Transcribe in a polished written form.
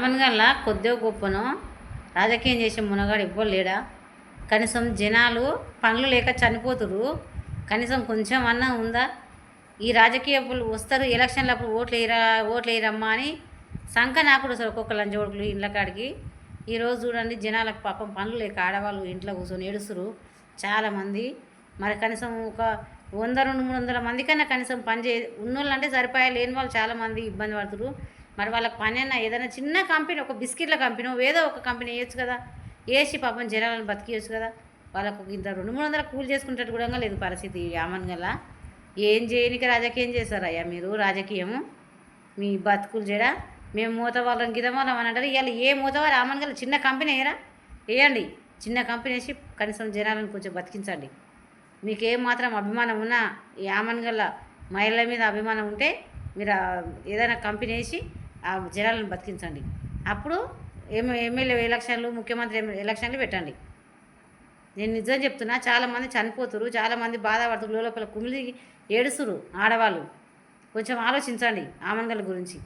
ఆమన్గల్లా కొద్దిగా గొప్పనో రాజకీయం చేసే మునగాడు ఎవ్వరు లేడా? కనీసం జనాలు పనులు లేక చనిపోతురు, కనీసం కొంచెం అన్నా ఉందా? ఈ రాజకీయలు వస్తారు ఎలక్షన్లప్పుడు ఓట్లు వేయరమ్మా అని సంఖ నాకుడు అసలు ఒక్కొక్క లంచోడుకులు ఇండ్ల కాడికి. ఈరోజు చూడండి జనాలకు పాపం పనులు లేక ఆడవాళ్ళు ఇంట్లో కూర్చొని ఏడుస్తురు చాలామంది. మరి కనీసం ఒక 100-200 మంది కన్నా కనీసం పని ఉన్నోళ్ళు అంటే సరిపోయా, లేని వాళ్ళు చాలామంది ఇబ్బంది పడుతురు. మరి వాళ్ళకి పని అయినా ఏదైనా చిన్న కంపెనీ, ఒక బిస్కెట్ల కంపెనీ ఏదో ఒక కంపెనీ వేయచ్చు కదా, వేసి పాపం జనాలను బతికేయచ్చు కదా. వాళ్ళకు ఇంత 200-300 కూలి చేసుకుంటట్టు కూడా లేదు పరిస్థితి ఆమన్గల్లా. ఏం చేయనికి రాజకీయం చేస్తారయ్యా మీరు? రాజకీయము మీ బతుకులు చేయడా? మేము మూతవాళ్ళం గిదవాళ్ళం అని అంటారు. ఇవాళ ఏ మూతవారు ఆమన్గల్లా చిన్న కంపెనీ వేయరా? వేయండి, చిన్న కంపెనీ వేసి కనీసం జనాలను కొంచెం బతికించండి. మీకు ఏం మాత్రం అభిమానం ఉన్నా, ఈ ఆమన్గల్లా మహిళల మీద అభిమానం ఉంటే మీరు ఏదైనా కంపెనీ వేసి ఆ జనాలను బతికించండి. అప్పుడు ఎమ్మెల్యే ఎలక్షన్లు, ముఖ్యమంత్రి ఎలక్షన్లు పెట్టండి. నేను నిజం చెప్తున్నా, చాలామంది చనిపోతురు, చాలామంది బాధపడుతురు, లోపల కుమిలి ఏడుస్తురు ఆడవాళ్ళు. కొంచెం ఆలోచించండి ఆమన్గల్ గురించి.